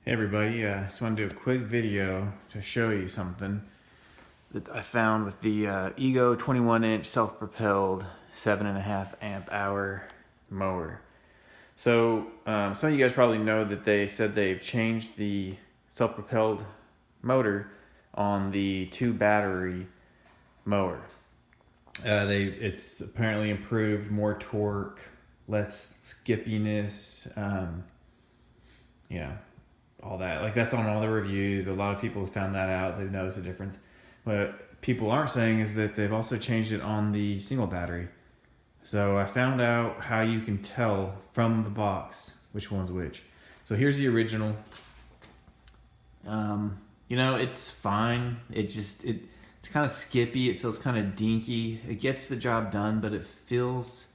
Hey everybody, just want to do a quick video to show you something that I found with the Ego 21-inch self-propelled 7.5 amp hour mower. So some of you guys probably know that they said they've changed the self-propelled motor on the 2-battery mower. It's apparently improved, more torque, less skippiness, all that. Like, that's on all the reviews. A lot of people have found that out. They've noticed a difference. What people aren't saying is that they've also changed it on the single battery. So I found out how you can tell from the box which one's which. So here's the original. It's fine. It's kind of skippy. It feels kind of dinky. It gets the job done, but it feels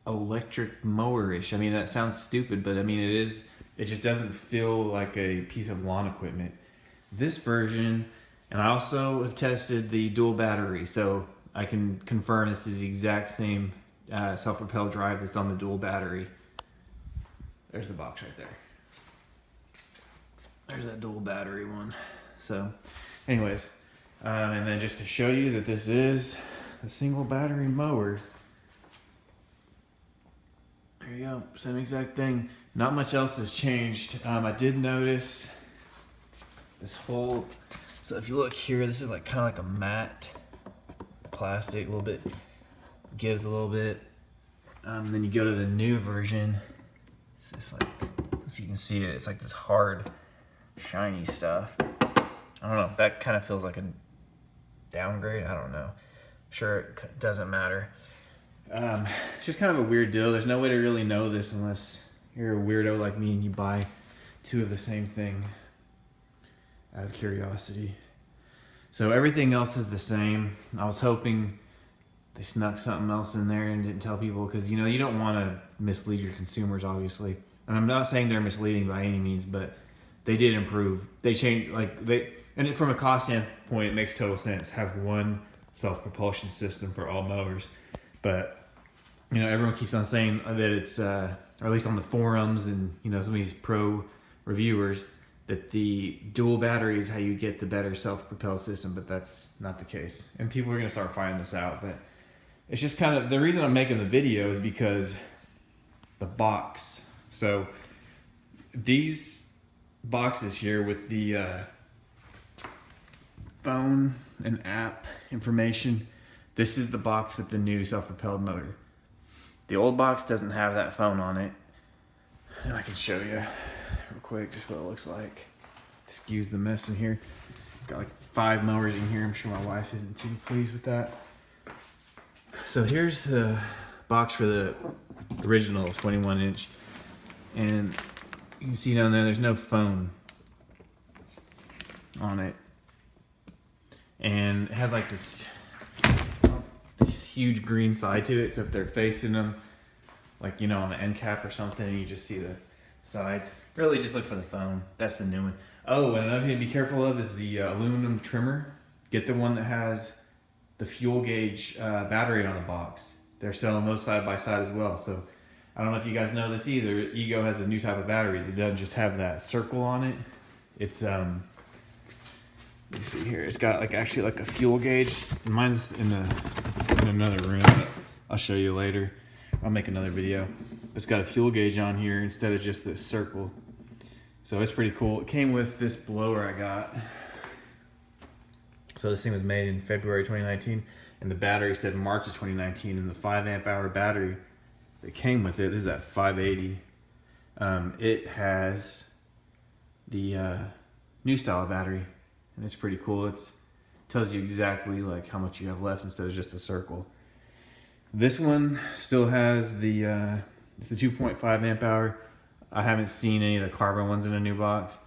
electric mower-ish. I mean, that sounds stupid, but I mean, it is. It just doesn't feel like a piece of lawn equipment. This version, and I also have tested the dual battery, so I can confirm this is the exact same self-propelled drive that's on the dual battery. There's the box right there. There's that dual battery one. So, anyways, and then just to show you that this is a single battery mower. There you go, same exact thing. Not much else has changed. I did notice this whole, so if you look here, this is like kind of like a matte plastic, a little bit, gives a little bit. Then you go to the new version, it's just like, if you can see it, it's like this hard, shiny stuff. I don't know, that kind of feels like a downgrade, I don't know. Sure, it doesn't matter. It's just kind of a weird deal. There's no way to really know this unless you're a weirdo like me and you buy two of the same thing out of curiosity. So everything else is the same. I was hoping they snuck something else in there and didn't tell people, because you don't want to mislead your consumers, obviously. And I'm not saying they're misleading by any means, but they did improve. They changed, and from a cost standpoint, it makes total sense. Have one self-propulsion system for all mowers. But everyone keeps on saying that it's, or at least on the forums and some of these pro reviewers, that the dual battery is how you get the better self-propelled system, but that's not the case. And people are going to start finding this out. But it's just kind of, the reason I'm making the video is because the box. So these boxes here with the phone and app information, this is the box with the new self-propelled motor. The old box doesn't have that phone on it. And I can show you real quick just what it looks like. Excuse the mess in here. Got like 5 mowers in here. I'm sure my wife isn't too pleased with that. So here's the box for the original 21-inch. And you can see down there, there's no phone on it. And it has like this huge green side to it, so if they're facing them like on the end cap or something and you just see the sides, really just look for the phone. That's the new one. Oh, and another thing to be careful of is the aluminum trimmer. Get the one that has the fuel gauge battery on the box. They're selling those side by side as well. So I don't know if you guys know this either. Ego has a new type of battery that doesn't just have that circle on it. It's let me see here. It's got actually a fuel gauge. Mine's in another room. I'll show you later. I'll make another video. It's got a fuel gauge on here instead of just this circle. So it's pretty cool. It came with this blower I got. So this thing was made in February 2019, and the battery said March of 2019, and the 5 amp hour battery that came with it, this is that 580. It has the new style of battery. And it's pretty cool. It tells you exactly how much you have left instead of just a circle. This one still has the it's the 2.5 amp hour. I haven't seen any of the carbon ones in a new box,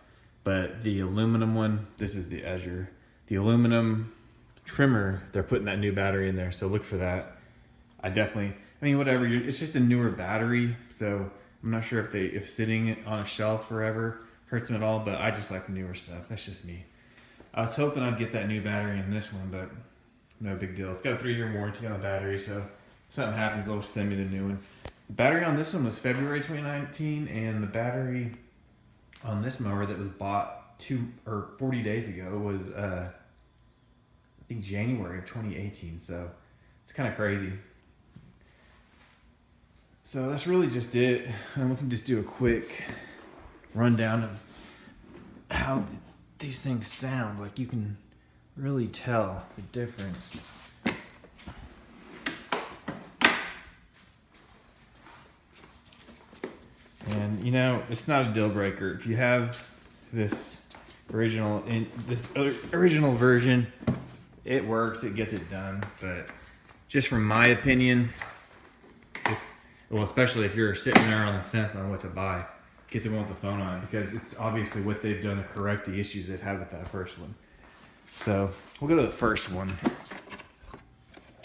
but the aluminum one, this is the Azure. The aluminum trimmer, they're putting that new battery in there, so look for that. Whatever. It's just a newer battery, so I'm not sure if sitting on a shelf forever hurts them at all, but I just like the newer stuff. That's just me. I was hoping I'd get that new battery in this one, but no big deal. It's got a 3-year warranty on the battery, so if something happens, they'll send me the new one. The battery on this one was February 2019, and the battery on this mower that was bought 40 days ago was I think January of 2018. So it's kind of crazy. So that's really just it. And we can just do a quick rundown of how these things sound. Like, you can really tell the difference. And you know, it's not a deal breaker if you have this original version. It works, it gets it done. But just from my opinion, well, especially if you're sitting there on the fence on what to buy, get the one with the phone on it, because it's obviously what they've done to correct the issues they've had with that first one. So we'll go to the first one,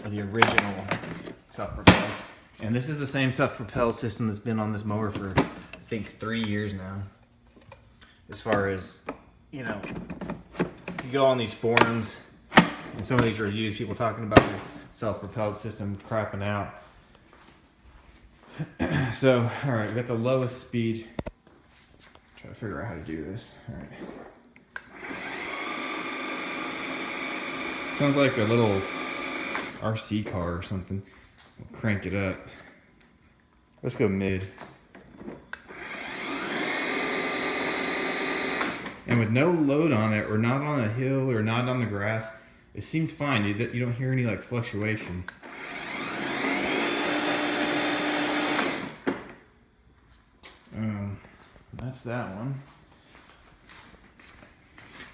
or the original self-propelled. And this is the same self-propelled system that's been on this mower for, I think, 3 years now. As far as, you know, if you go on these forums and some of these reviews, people talking about the self-propelled system crapping out. So, all right, we got the lowest speed. Try to figure out how to do this. All right. Sounds like a little RC car or something. We'll crank it up. Let's go mid. And with no load on it, or not on a hill, or not on the grass, it seems fine. You don't hear any like fluctuation. That's that one.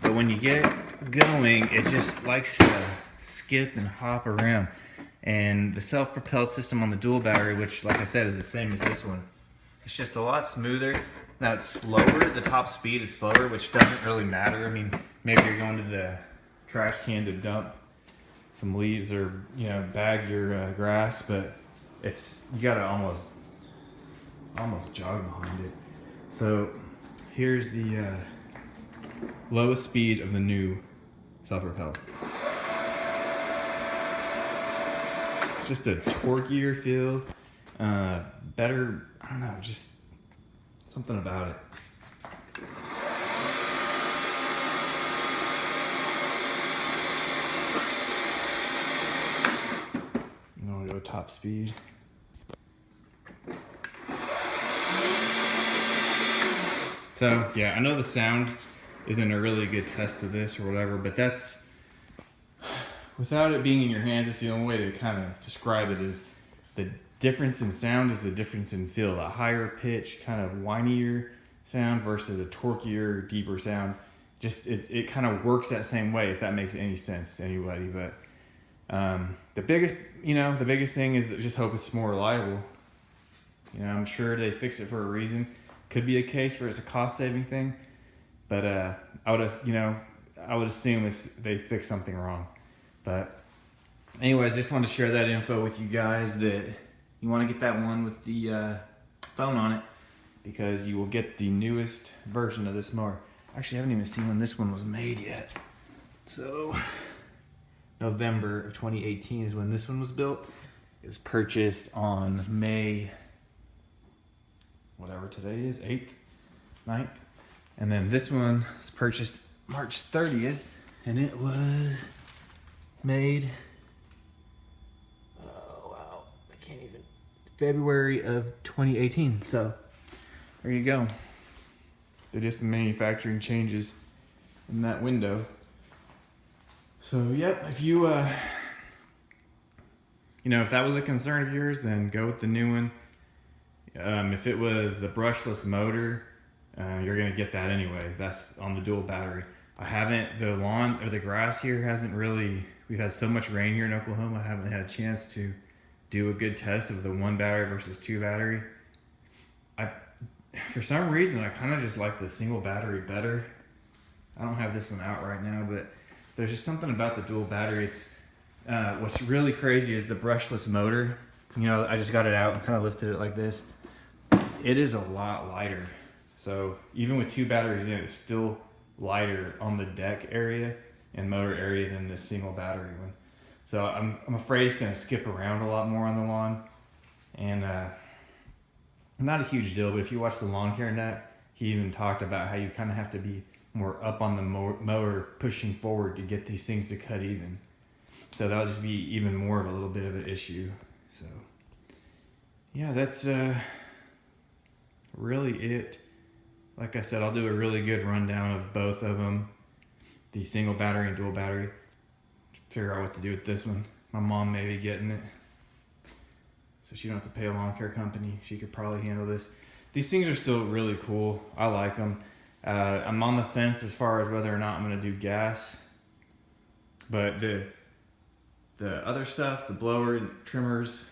But when you get going, it just likes to skip and hop around. And the self-propelled system on the dual battery, which, like I said, is the same as this one, it's just a lot smoother. Now it's slower. The top speed is slower, which doesn't really matter. I mean, maybe you're going to the trash can to dump some leaves, or, you know, bag your grass, but you gotta almost jog behind it. So here's the lowest speed of the new self-propelled. Just a torquier feel, better, I don't know, just something about it. I'm gonna go top speed. So yeah, I know the sound isn't a really good test of this or whatever, but that's, without it being in your hands, it's the only way to kind of describe it. Is the difference in sound is the difference in feel. A higher pitch, kind of whinier sound versus a torquier, deeper sound. Just it kind of works that same way, if that makes any sense to anybody. But the biggest thing is just hope it's more reliable. You know, I'm sure they fixed it for a reason. Could be a case where it's a cost-saving thing, but I would assume they fixed something wrong. But anyways, just wanted to share that info with you guys, that you want to get that one with the phone on it, because you will get the newest version of this mower. Actually, I haven't even seen when this one was made yet. So November of 2018 is when this one was built. It was purchased on May, whatever today is, 8th, 9th. And then this one was purchased March 30th, and it was made, oh wow, I can't even, February of 2018. So there you go. They're just the manufacturing changes in that window. So yeah, if you, if that was a concern of yours, then go with the new one. If it was the brushless motor, you're gonna get that anyways. That's on the dual battery. The lawn or the grass here hasn't really, we've had so much rain here in Oklahoma, I haven't had a chance to do a good test of the 1 battery versus 2 battery. For some reason, I kind of just like the single battery better. I don't have this one out right now, but there's just something about the dual battery. It's what's really crazy is the brushless motor. You know, I just got it out and kind of lifted it like this. It is a lot lighter. So even with 2 batteries in, it's still lighter on the deck area and motor area than the single battery one. So I'm afraid it's gonna skip around a lot more on the lawn. And not a huge deal, but if you watch the Lawn Care Net, he even talked about how you kind of have to be more up on the mower pushing forward to get these things to cut even. So that'll just be even more of a little bit of an issue. So yeah, that's really it. Like I said, I'll do a really good rundown of both of them, the single battery and dual battery. Figure out what to do with this one. My mom may be getting it, so she don't have to pay a lawn care company. She could probably handle this. These things are still really cool. I like them. I'm on the fence as far as whether or not I'm going to do gas. But the other stuff, the blower and trimmers,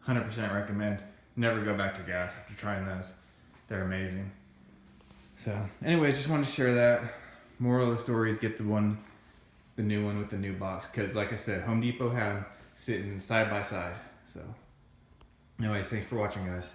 100% recommend. Never go back to gas after trying those. They're amazing. So anyways, just wanted to share that. Moral of the story is get the new one with the new box. Because like I said, Home Depot had them sitting side by side. So anyways, thanks for watching, guys.